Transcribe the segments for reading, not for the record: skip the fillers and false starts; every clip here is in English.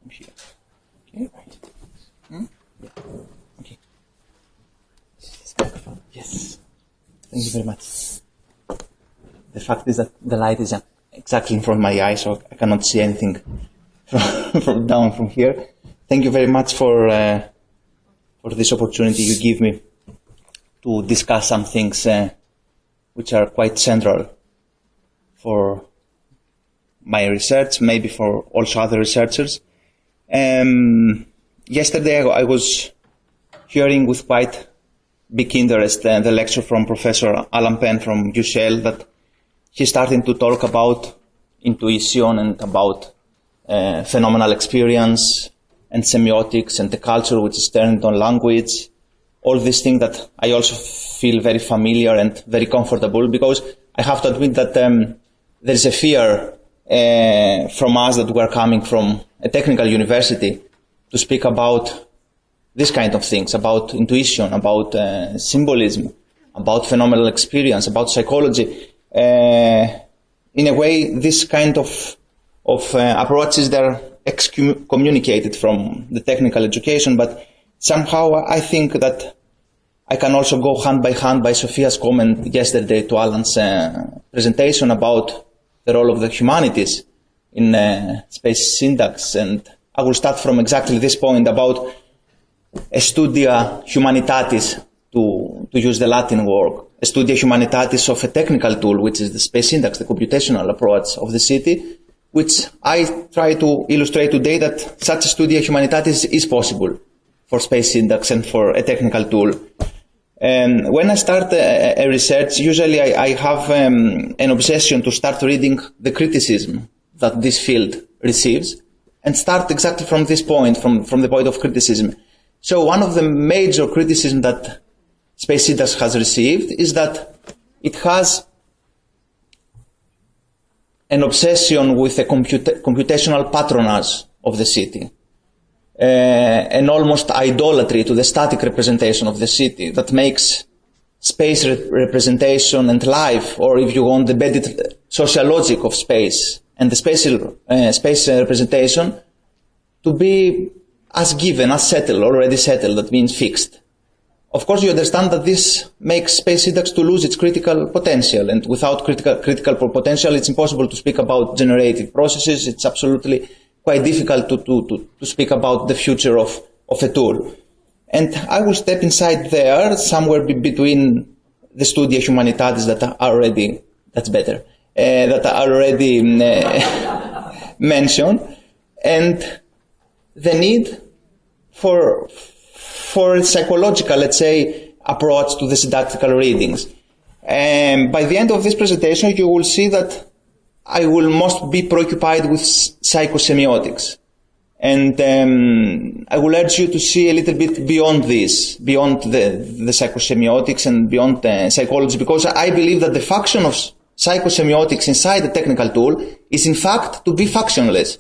Here. Okay, right. Yeah. Okay. Yes. Thank you very much. The fact is that the light is exactly in front of my eye, so I cannot see anything from down from here. Thank you very much for this opportunity you give me to discuss some things which are quite central for my research, maybe for also other researchers. Yesterday I was hearing with quite big interest the lecture from Professor Alan Penn from UCL, that he's starting to talk about intuition and about phenomenal experience and semiotics and the culture which is turned on language. All these things that I also feel very familiar and very comfortable, because I have to admit that there is a fear from us that we are coming from a technical university to speak about this kind of things, about intuition, about symbolism, about phenomenal experience, about psychology. In a way, this kind of approaches, they're excommunicated from the technical education, but somehow I think that I can also go hand by Sophia's comment yesterday to Alan's presentation about the role of the humanities in space syntax. And I will start from exactly this point about studia humanitatis, to use the Latin word, studia humanitatis of a technical tool, which is the space syntax, the computational approach of the city, which I try to illustrate today that such a studia humanitatis is possible for space syntax and for a technical tool. And when I start a research, usually I have an obsession to start reading the criticism that this field receives, and start exactly from this point, from the point of criticism. So one of the major criticisms that space syntax has received is that it has an obsession with the computational patronage of the city, an almost idolatry to the static representation of the city that makes space representation and life, or if you want, the embedded social logic of space and the space representation, to be as given, as settled, already settled, that means fixed. Of course, you understand that this makes space syntax to lose its critical potential, and without critical potential, it's impossible to speak about generative processes. It's absolutely quite difficult to speak about the future of a tool. And I will step inside there, somewhere between the studia humanitatis that are already, that's better, that are already mentioned, and the need for a psychological, let's say, approach to the syntactical readings. And by the end of this presentation, you will see that I will most be preoccupied with psychosemiotics. And I will urge you to see a little bit beyond this, beyond the psychosemiotics and beyond psychology, because I believe that the function of psychosemiotics inside the technical tool is in fact to be functionless.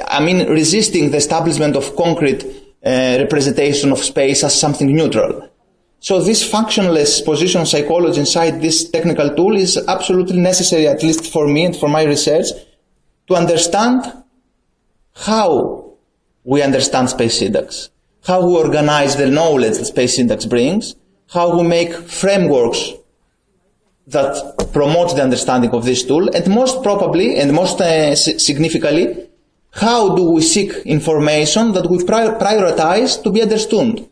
I mean, resisting the establishment of concrete representation of space as something neutral. So this functionless position of psychology inside this technical tool is absolutely necessary, at least for me and for my research, to understand how we understand space syntax, how we organize the knowledge that space syntax brings, how we make frameworks that promote the understanding of this tool, and most probably, and most significantly, how do we seek information that we prioritize to be understood.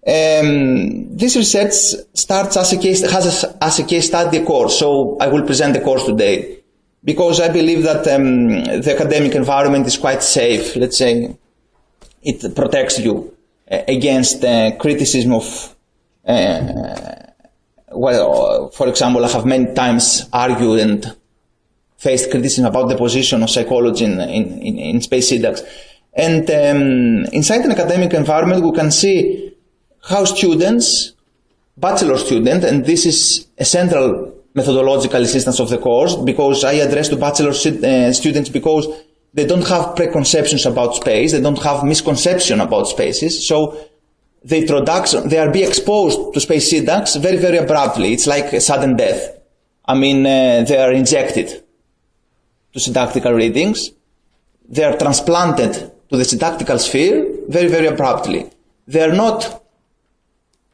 This research starts as a case study course, so I will present the course today, because I believe that the academic environment is quite safe. Let's say it protects you against criticism of, well, for example, I have many times argued and faced criticism about the position of psychology in space syntax. And inside an academic environment, we can see how students, bachelor students, and this is a central methodological instance of the course, because I address to bachelor students because they don't have preconceptions about space, they don't have misconception about spaces, so the introduction, they are being exposed to space syntax very, very abruptly. It's like a sudden death. I mean, they are injected to syntactical readings, they are transplanted to the syntactical sphere very, very abruptly. They are not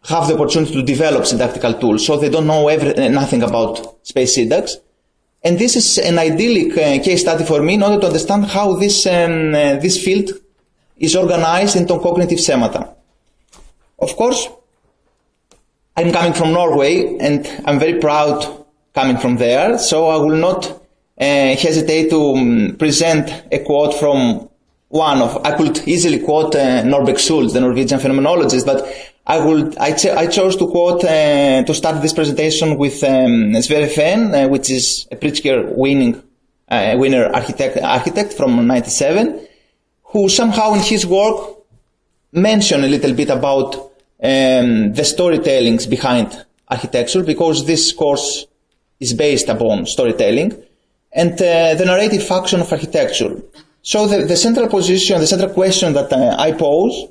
have the opportunity to develop syntactical tools, so they don't know nothing about space syntax. And this is an idyllic case study for me in order to understand how this field is organized into cognitive schemata. Of course, I'm coming from Norway, and I'm very proud coming from there, so I will not hesitate to present a quote from I could easily quote Norbeck Schultz, the Norwegian phenomenologist, but I chose to quote, to start this presentation with Sverre Fehn, which is a Pritzker winner architect from 97, who somehow in his work mentioned a little bit about the storytellings behind architecture, because this course is based upon storytelling and the narrative function of architecture. So the central position, the central question that I pose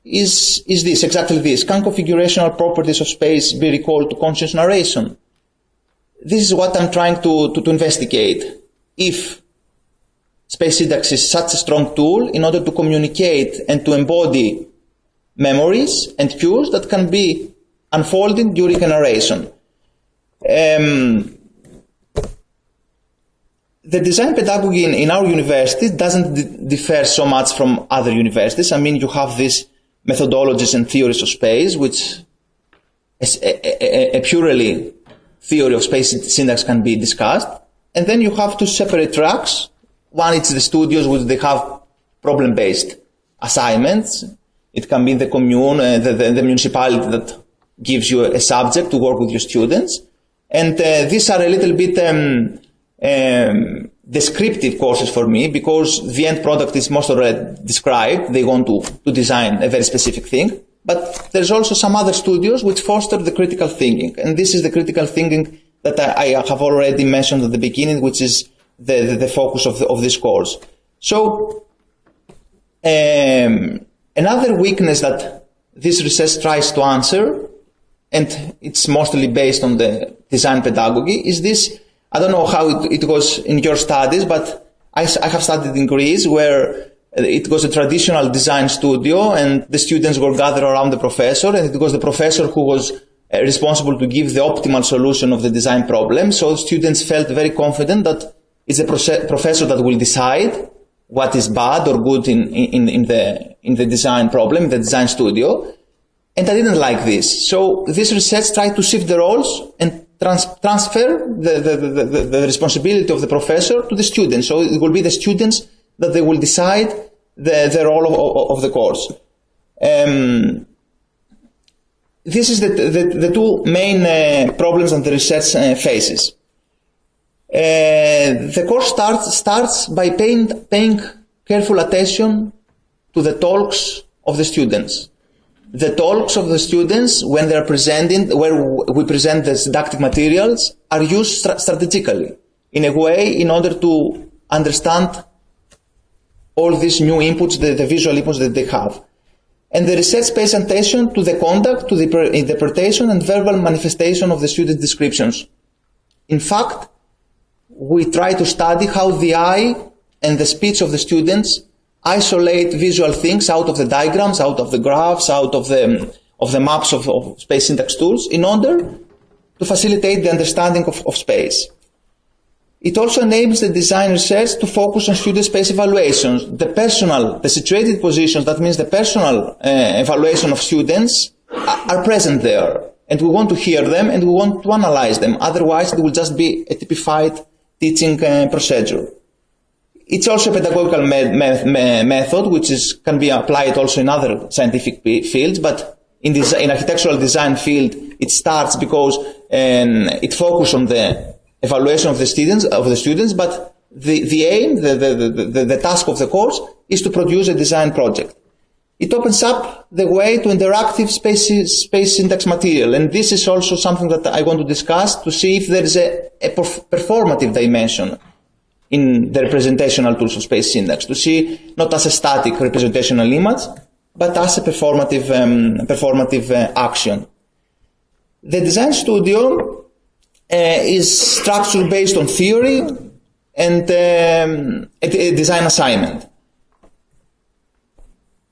is this, exactly this. Can configurational properties of space be recalled to conscious narration? This is what I'm trying to investigate. If space syntax is such a strong tool in order to communicate and to embody memories and cues that can be unfolding during a narration. The design pedagogy in our university doesn't differ so much from other universities. I mean, you have these methodologies and theories of space, which is a purely theory of space syntax can be discussed. And then you have two separate tracks. One is the studios, which they have problem-based assignments. It can be the commune, the municipality that gives you a subject to work with your students. And these are a little bit descriptive courses for me, because the end product is most already described. They want to design a very specific thing. But there's also some other studios which foster the critical thinking. And this is the critical thinking that I have already mentioned at the beginning, which is the focus of this course. So, another weakness that this research tries to answer, and it's mostly based on the design pedagogy, is this. I don't know how it goes in your studies, but I have studied in Greece, where it was a traditional design studio and the students were gathered around the professor, and it was the professor who was responsible to give the optimal solution of the design problem. So students felt very confident that it's a professor that will decide what is bad or good in the design problem, in the design studio. And I didn't like this. So this research tried to shift the roles and transfer the responsibility of the professor to the students. So it will be the students that they will decide the role of the course. This is the two main problems that the research faces. The course starts by paying careful attention to the talks of the students. The talks of the students, when they are presenting, where we present the didactic materials, are used strategically in a way in order to understand all these new inputs, the visual inputs that they have. And the research pays attention to the conduct, to the interpretation and verbal manifestation of the student descriptions. In fact, we try to study how the eye and the speech of the students isolate visual things out of the diagrams, out of the graphs, out of the maps of space syntax tools, in order to facilitate the understanding of space. It also enables the design research to focus on student space evaluations. The situated positions, that means the personal evaluation of students, are present there. And we want to hear them and we want to analyze them. Otherwise, it will just be a typified teaching procedure. It's also a pedagogical method, which can be applied also in other scientific fields, but in architectural design field, it starts because it focuses on the evaluation of the students, but the aim, the task of the course is to produce a design project. It opens up the way to interactive space syntax material, and this is also something that I want to discuss to see if there is a performative dimension in the representational tools of space syntax, to see not as a static representational image, but as a performative action. The design studio is structured based on theory and a design assignment.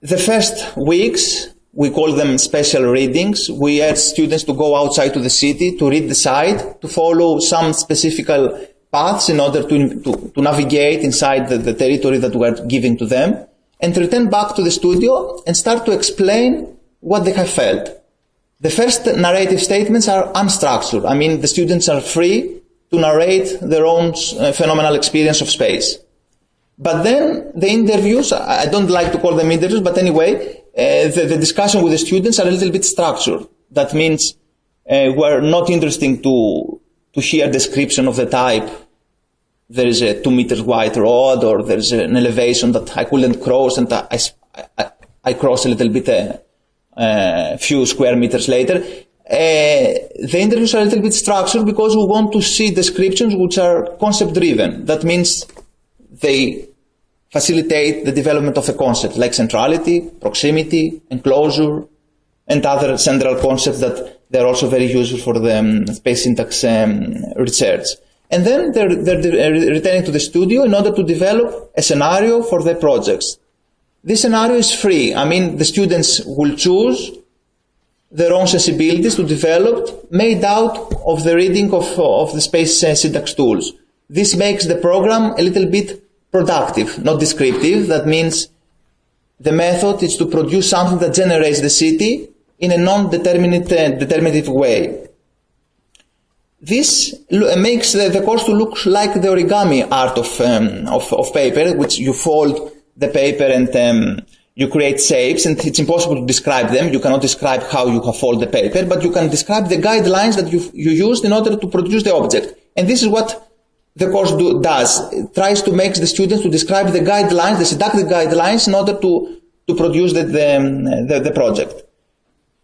The first weeks, we call them special readings. We ask students to go outside to the city, to read the site, to follow some specific paths in order to navigate inside the territory that we are giving to them, and return back to the studio and start to explain what they have felt. The first narrative statements are unstructured. I mean, the students are free to narrate their own phenomenal experience of space. But then the interviews, I don't like to call them interviews, but anyway, the discussion with the students are a little bit structured. That means we're not interested to hear description of the type. There is a 2 meters wide rod, or there's an elevation that I couldn't cross, and I crossed a little bit a few square meters later. The interviews are a little bit structured because we want to see descriptions which are concept driven. That means they facilitate the development of a concept like centrality, proximity, enclosure, and other central concepts that they're also very useful for the space syntax research. And then they're returning to the studio in order to develop a scenario for their projects. This scenario is free. I mean, the students will choose their own sensibilities to develop, made out of the reading of the space syntax tools. This makes the program a little bit productive, not descriptive. That means the method is to produce something that generates the city in a non-determinative way. This makes the course to look like the origami art of paper, which you fold the paper and you create shapes, and it's impossible to describe them. You cannot describe how you have folded the paper, but you can describe the guidelines that you used in order to produce the object. And this is what the course does. It tries to make the students to describe the guidelines, the syntactic guidelines, in order to produce the project.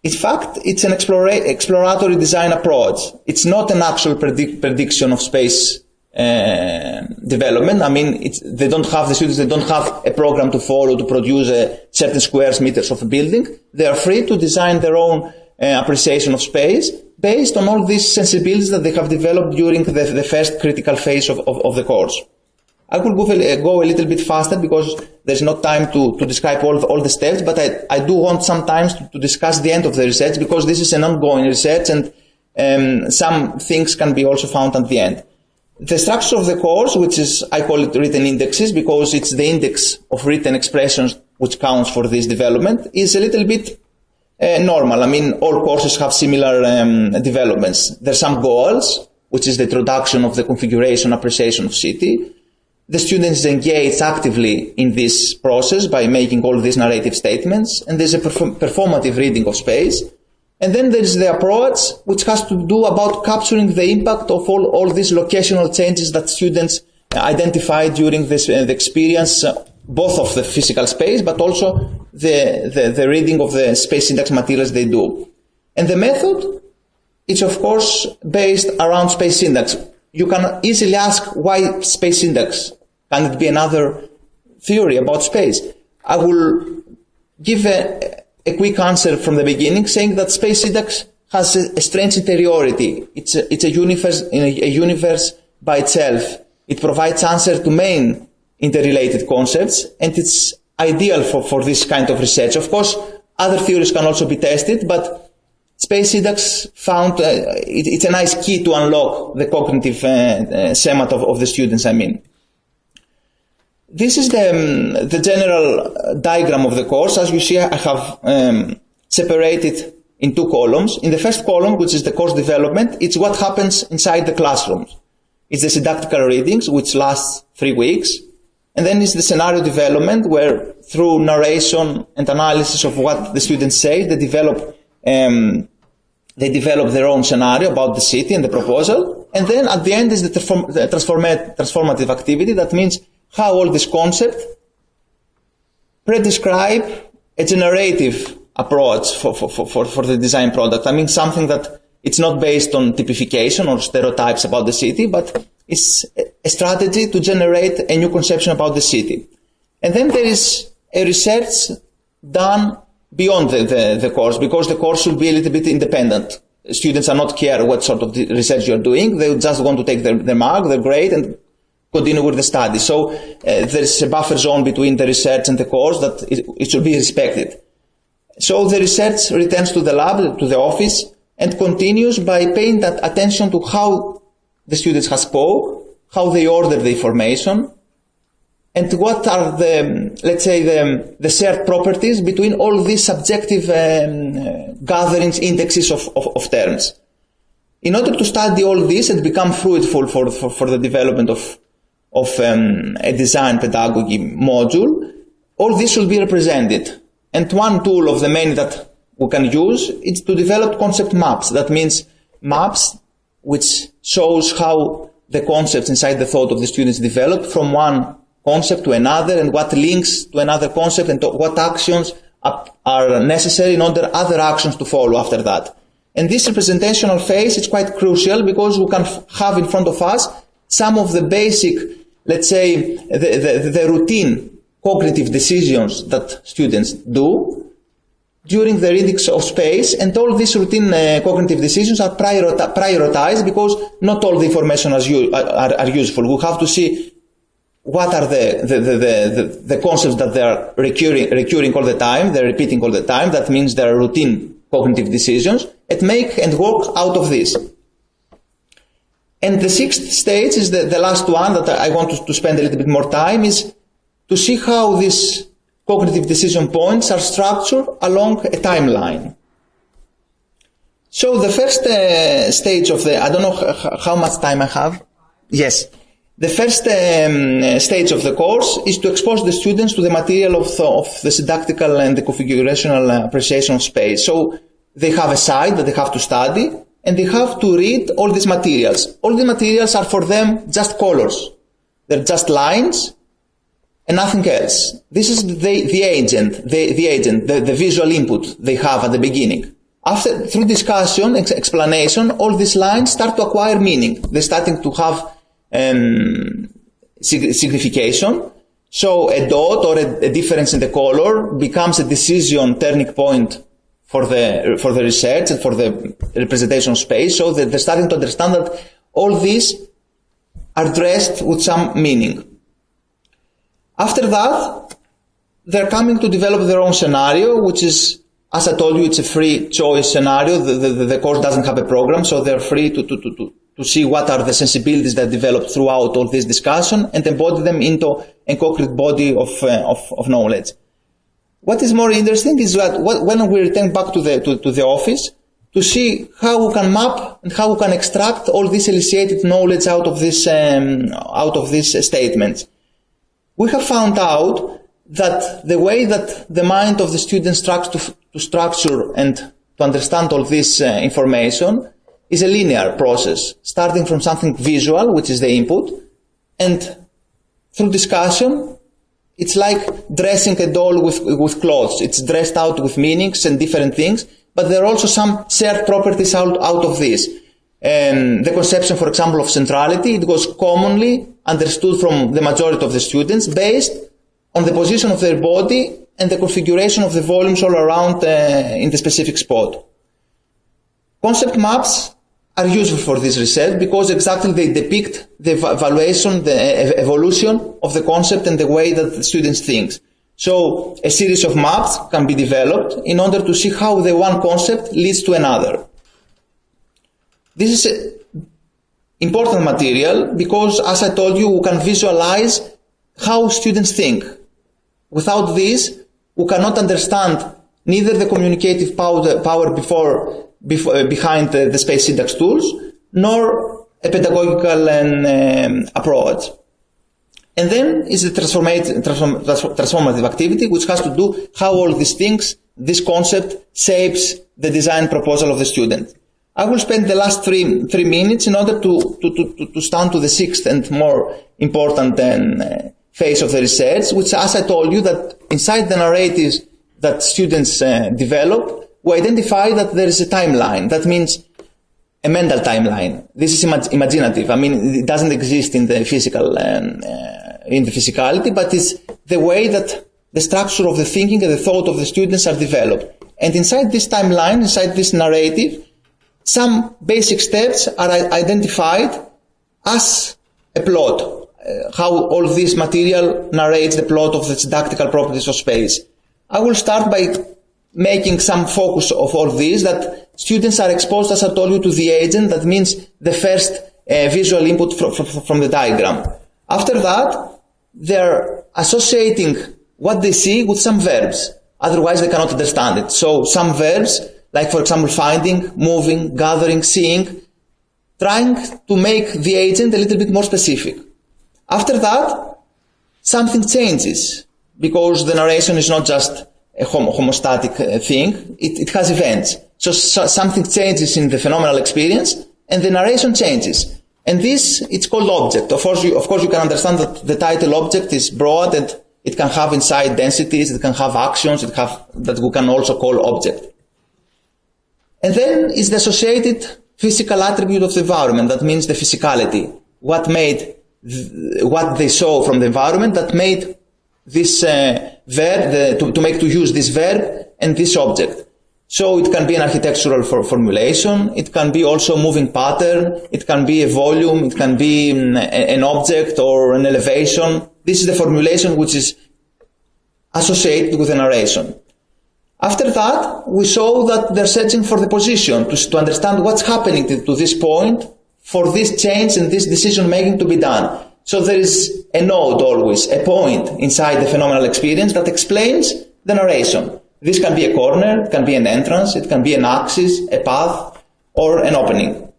In fact, it's an exploratory design approach. It's not an actual prediction of space development. I mean, the students don't have a program to follow to produce a certain square meters of a building. They are free to design their own appreciation of space based on all these sensibilities that they have developed during the first critical phase of the course. I will go a little bit faster because there's not time to describe all the steps, but I do want sometimes to discuss the end of the research, because this is an ongoing research and some things can be also found at the end. The structure of the course, which is, I call it written indexes because it's the index of written expressions which counts for this development, is a little bit normal. I mean, all courses have similar developments. There's some goals, which is the introduction of the configuration appreciation of city. The students engage actively in this process by making all these narrative statements, and there's a performative reading of space. And then there's the approach, which has to do about capturing the impact of all these locational changes that students identify during the experience, both of the physical space, but also the reading of the space syntax materials they do. And the method is, of course, based around space syntax. You can easily ask, why space syntax? Can it be another theory about space? I will give a quick answer from the beginning, saying that space syntax has a strange interiority. It's a universe by itself. It provides answer to main interrelated concepts, and it's ideal for this kind of research. Of course, other theories can also be tested, but space syntax found it's a nice key to unlock the cognitive schema of the students, I mean. This is the general diagram of the course. As you see, I have separated in 2 columns. In the first column, which is the course development, it's what happens inside the classrooms. It's the syntactical readings, which lasts 3 weeks. And then it's the scenario development, where through narration and analysis of what the students say, they develop their own scenario about the city and the proposal. And then at the end is the transformative activity. That means how all this concept prescribe a generative approach for the design product. I mean, something that it's not based on typification or stereotypes about the city, but it's a strategy to generate a new conception about the city. And then there is a research done beyond the course, because the course should be a little bit independent. Students are not care what sort of research you're doing. They just want to take their mark, their grade, and continue with the study. So there's a buffer zone between the research and the course that it should be respected. So the research returns to the lab, to the office, and continues by paying that attention to how the students have spoke, how they order the information, and what are the, let's say, the shared properties between all these subjective gatherings, indexes of terms. In order to study all this and become fruitful for the development of a design pedagogy module, all this should be represented. And one tool of the many that we can use is to develop concept maps. That means maps which shows how the concepts inside the thought of the students develop from one concept to another, and what links to another concept, and what actions are necessary in order other actions to follow after that. And this representational phase is quite crucial because we can have in front of us some of the basic, let's say, the routine cognitive decisions that students do during the reading of space, and all these routine cognitive decisions are prioritized because not all the information are useful. We have to see what are the concepts that they are recurring all the time, they're repeating all the time. That means there are routine cognitive decisions, and make and work out of this. And the sixth stage is the last one that I want to spend a little bit more time, is to see how these cognitive decision points are structured along a timeline. So the first stage of I don't know how much time I have. Yes. The first stage of the course is to expose the students to the material of the syntactical and the configurational appreciation of space. So they have a site that they have to study, and they have to read all these materials. All the materials are for them just colors. They're just lines and nothing else. This is the agent, the visual input they have at the beginning. After, through discussion, explanation, all these lines start to acquire meaning. They're starting to have signification. So a dot or a difference in the color becomes a decision turning point for the research and for the representation of space. So they're starting to understand that all these are dressed with some meaning. After that, they're coming to develop their own scenario, which is, as I told you, it's a free choice scenario. The course doesn't have a program, so they're free to see what are the sensibilities that develop throughout all this discussion and embody them into a concrete body of knowledge. What is more interesting is that when we return back to the office, to see how we can map and how we can extract all this elicited knowledge out of these statements. We have found out that the way that the mind of the student starts to structure and to understand all this information is a linear process, starting from something visual, which is the input, and through discussion, it's like dressing a doll with clothes. It's dressed out with meanings and different things, but there are also some shared properties out of this. The conception, for example, of centrality, it was commonly understood from the majority of the students based on the position of their body and the configuration of the volumes all around in the specific spot. Concept maps are useful for this research because exactly they depict the evaluation, the evolution of the concept and the way that the students think. So a series of maps can be developed in order to see how the one concept leads to another. This is important material because, as I told you, we can visualize how students think. Without this, we cannot understand neither the communicative power behind the space syntax tools, nor a pedagogical approach. And then is the transformative activity, which has to do how all these things, this concept, shapes the design proposal of the student. I will spend the last three minutes in order to stand to the sixth and more important phase of the research, which, as I told you, that inside the narratives that students develop, we identify that there is a timeline. That means a mental timeline. This is imaginative. I mean, it doesn't exist in the physical, in the physicality, but it's the way that the structure of the thinking and the thought of the students are developed. And inside this timeline, inside this narrative, some basic steps are identified as a plot, how all this material narrates the plot of the syntactical properties of space. I will start by making some focus of all this, that students are exposed, as I told you, to the agent. That means the first visual input from the diagram. After that, they're associating what they see with some verbs. Otherwise, they cannot understand it. So some verbs, like for example, finding, moving, gathering, seeing, trying to make the agent a little bit more specific. After that, something changes, because the narration is not just a homostatic thing, it has events. So something changes in the phenomenal experience, and the narration changes. And this, it's called object. Of course, you can understand that the title object is broad, and it can have inside densities, it can have actions, that we can also call object. And then is the associated physical attribute of the environment. That means the physicality. What they saw from the environment that made this verb, to use this verb and this object. So it can be an architectural formulation, it can be also a moving pattern, it can be a volume, it can be an object or an elevation. This is the formulation which is associated with the narration. After that, we saw that they're searching for the position to understand what's happening to this point for this change and this decision making to be done. So there is a node always, a point inside the phenomenal experience that explains the narration. This can be a corner, it can be an entrance, it can be an axis, a path, or an opening.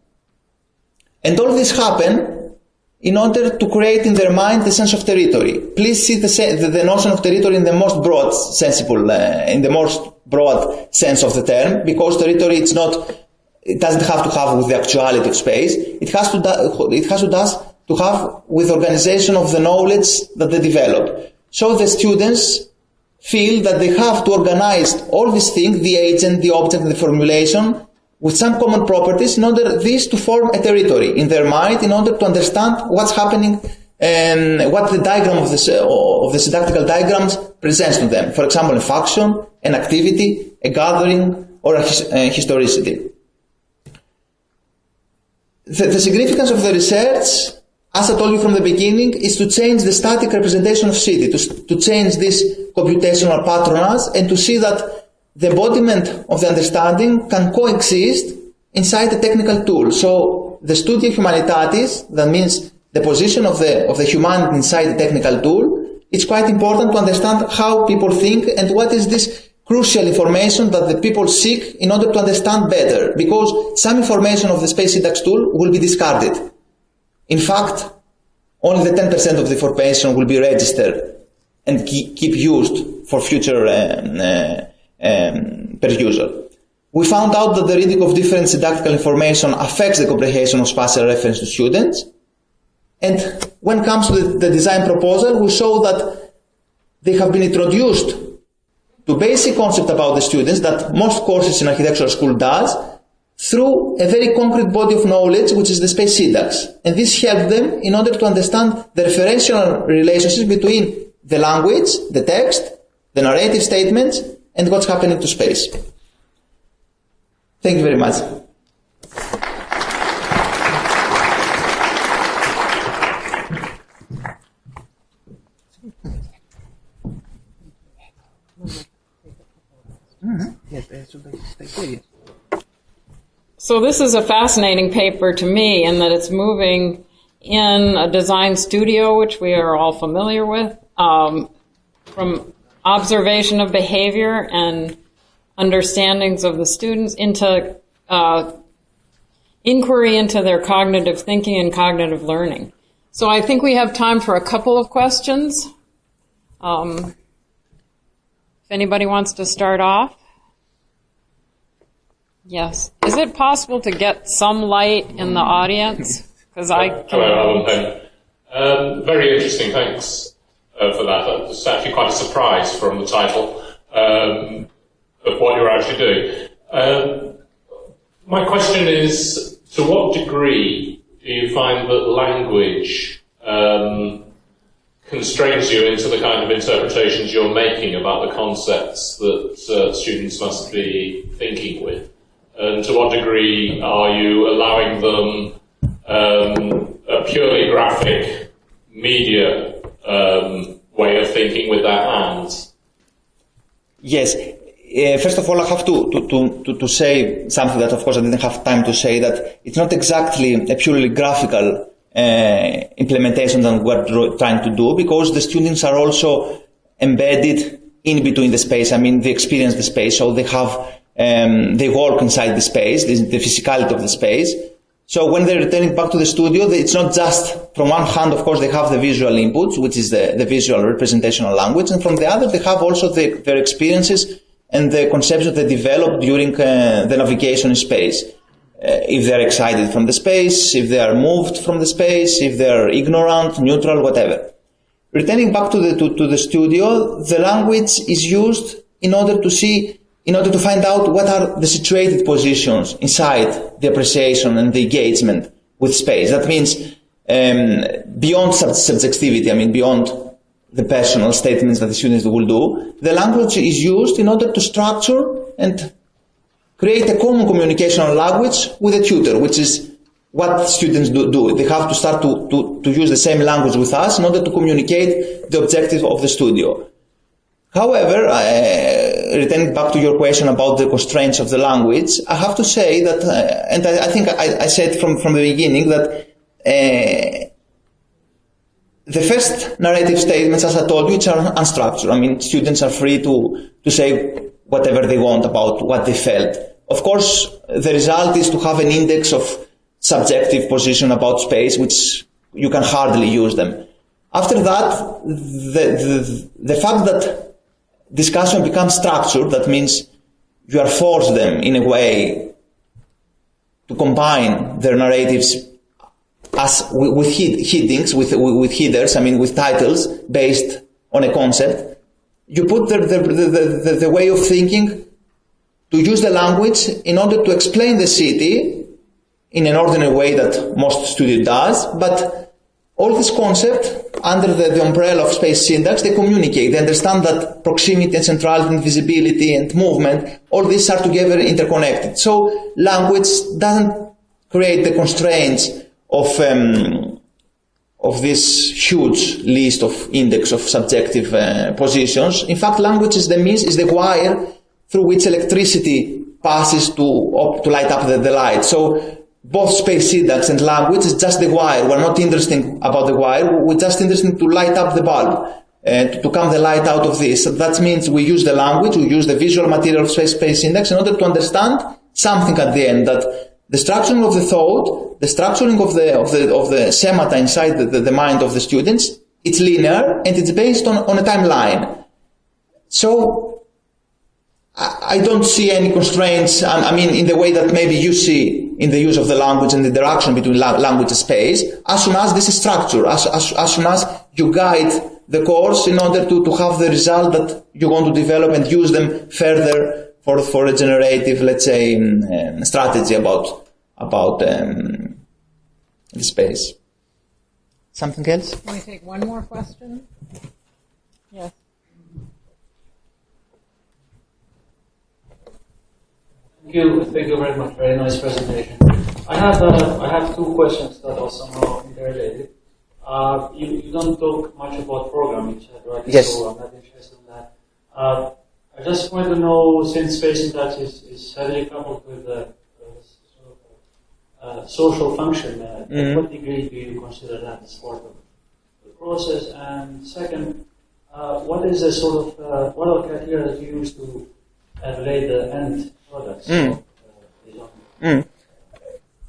And all this happen in order to create in their mind the sense of territory. Please see the notion of territory in the most broad sense of the term, because territory it doesn't have to have with the actuality of space. It has to have with organization of the knowledge that they develop. So the students feel that they have to organize all these things, the agent, the object, and the formulation, with some common properties in order this to form a territory in their mind, in order to understand what's happening and what the diagram of the syntactical diagrams presents to them. For example, a function, an activity, a gathering, or a historicity. The significance of the research, as I told you from the beginning, is to change the static representation of city, to change this computational patronage, and to see that the embodiment of the understanding can coexist inside a technical tool. So the Studio Humanitatis, that means the position of the humanity inside the technical tool, it's quite important to understand how people think and what is this crucial information that the people seek in order to understand better, because some information of the space syntax tool will be discarded. In fact, only the 10% of the information will be registered and keep used for future perusal. We found out that the reading of different syntactical information affects the comprehension of spatial reference to students. And when it comes to the design proposal, we show that they have been introduced to basic concept about the students that most courses in architectural school does, through a very concrete body of knowledge, which is the space syntax. And this helped them in order to understand the referential relationship between the language, the text, the narrative statements, and what's happening to space. Thank you very much. So this is a fascinating paper to me in that it's moving in a design studio, which we are all familiar with, from observation of behavior and understandings of the students into inquiry into their cognitive thinking and cognitive learning. So I think we have time for a couple of questions. If anybody wants to start off. Yes. Is it possible to get some light in the audience? Because I can. Hello, Alan. Very interesting. Thanks for that. It's actually quite a surprise from the title of what you're actually doing. My question is, to what degree do you find that language constrains you into the kind of interpretations you're making about the concepts that students must be thinking with? And to what degree are you allowing them a purely graphic media way of thinking with their hands? Yes. First of all, I have to say something that, of course, I didn't have time to say, that it's not exactly a purely graphical implementation that we're trying to do, because the students are also embedded in between the space. I mean, they experience the space, so they have they work inside the space, the physicality of the space. So when they're returning back to the studio, it's not just, from one hand, of course, they have the visual inputs, which is the visual representational language, and from the other, they have also their experiences and the conceptions they develop during the navigation in space. If they're excited from the space, if they are moved from the space, if they're ignorant, neutral, whatever. Returning back to the studio, the language is used in order to find out what are the situated positions inside the appreciation and the engagement with space. That means beyond subjectivity, I mean beyond the personal statements that the students will do, the language is used in order to structure and create a common communicational language with a tutor, which is what students do. They have to start to use the same language with us in order to communicate the objective of the studio. However, returning back to your question about the constraints of the language, I have to say that, and I think I said from the beginning that the first narrative statements, as I told you, which are unstructured. I mean, students are free to say whatever they want about what they felt. Of course, the result is to have an index of subjective position about space, which you can hardly use them. After that, the fact that discussion becomes structured, that means you are forced them in a way to combine their narratives as with headings, with headers, I mean with titles based on a concept. You put the way of thinking to use the language in order to explain the city in an ordinary way that most studio does, but all this concept under the umbrella of space syntax, they communicate. They understand that proximity and centrality and visibility and movement, all these are together interconnected. So language doesn't create the constraints of this huge list of index of subjective positions. In fact, language is the means, is the wire through which electricity passes to light up the light. So both space syntax and language is just the wire. We're not interested about the wire. We're just interested to light up the bulb, to come the light out of this. So that means we use the language, we use the visual material of space syntax in order to understand something at the end, that the structuring of the thought, the structuring of the schemata inside the mind of the students, it's linear and it's based on a timeline. So I don't see any constraints, I mean, in the way that maybe you see in the use of the language and the interaction between language and space, as soon as this is structured, as soon as you guide the course in order to have the result that you want to develop and use them further for a generative, let's say, strategy about the space. Something else? Can we take one more question? Yes. Thank you very much. Very nice presentation. I have two questions that are somehow interrelated. You don't talk much about programming, right? Yes. So I'm not interested in that. I just want to know, since space syntax is heavily coupled with the social function, to what degree do you consider that as part of the process? And second, what is the sort of what are criteria that you use to evaluate the end products?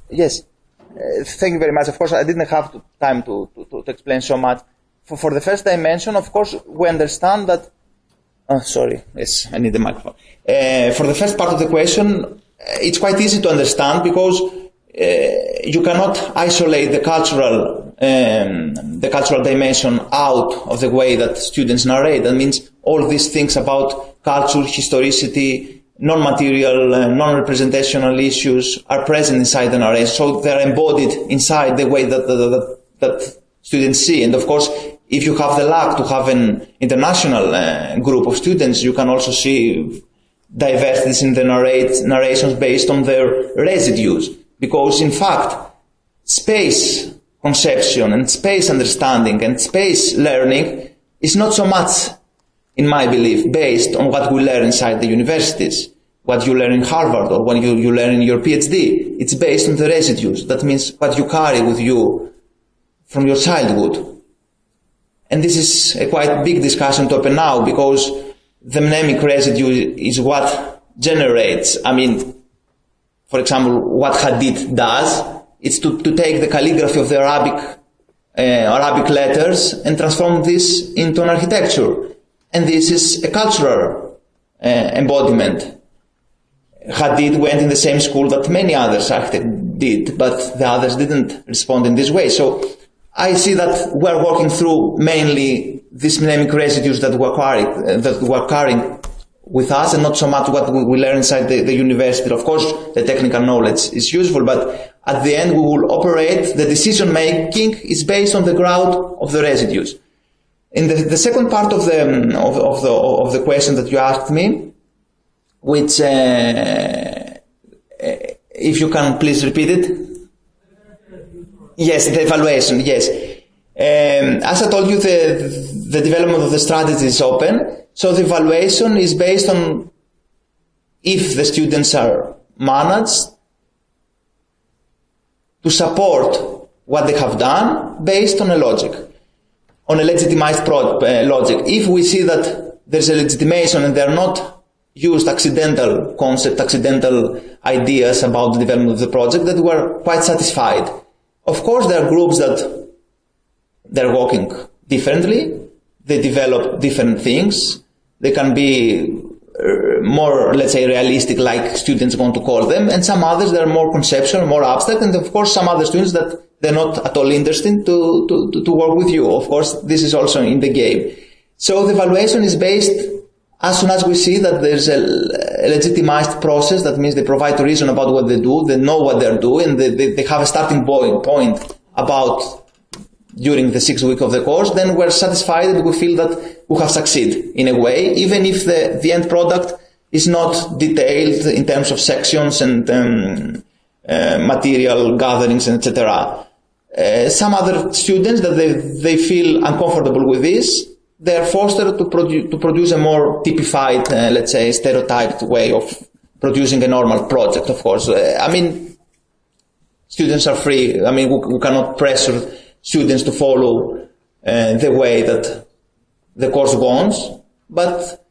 Yes. Thank you very much. Of course, I didn't have time to explain so much. For the first dimension, of course, we understand that. Oh, sorry. Yes, I need the microphone. For the first part of the question, it's quite easy to understand because you cannot isolate the cultural dimension out of the way that students narrate. That means all these things about culture, historicity, non-material, non-representational issues are present inside the narration. So they're embodied inside the way that students see. And of course, if you have the luck to have an international group of students, you can also see diversities in the narrations based on their residues. Because in fact, space conception and space understanding and space learning is not so much, in my belief, based on what we learn inside the universities, what you learn in Harvard or what you learn in your PhD. It's based on the residues. That means what you carry with you from your childhood. And this is a quite big discussion to open now, because the mnemic residue is what generates, for example, what Hadith does. It's to take the calligraphy of the Arabic letters and transform this into an architecture. And this is a cultural embodiment. Hadid went in the same school that many others architects did, but the others didn't respond in this way. So I see that we're working through mainly these mnemic residues that we're carrying with us, and not so much what we learn inside the university. Of course, the technical knowledge is useful, but at the end we will operate. The decision making is based on the ground of the residues. In the second part of the question that you asked me, which if you can please repeat it. Yes, the evaluation, yes. As I told you, the development of the strategy is open. So the evaluation is based on if the students are managed to support what they have done based on a logic, on a legitimized logic. If we see that there's a legitimation and they're not used accidental concepts, accidental ideas about the development of the project, that we're quite satisfied. Of course, there are groups that they're working differently. They develop different things. They can be more, let's say, realistic, like students want to call them, and some others that are more conceptual, more abstract, and of course some other students that they're not at all interested to work with you. Of course, this is also in the game. So the evaluation is based, as soon as we see that there's a legitimized process, that means they provide a reason about what they do, they know what they're doing, they have a starting point about during the 6 weeks of the course, then we're satisfied and we feel that we have succeeded in a way, even if the end product is not detailed in terms of sections and material gatherings, etc. Some other students that they feel uncomfortable with this, they are forced to produce a more typified, let's say, stereotyped way of producing a normal project, of course. Students are free. We cannot pressure students to follow the way that the course wants, but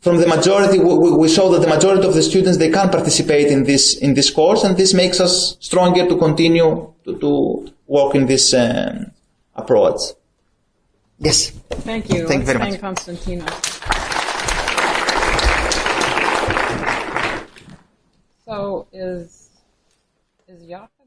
from the majority, we saw that the majority of the students, they can participate in this course, and this makes us stronger to continue to work in this approach. Yes. Thank you. Thank you very much. Konstantinos. So is Jakob?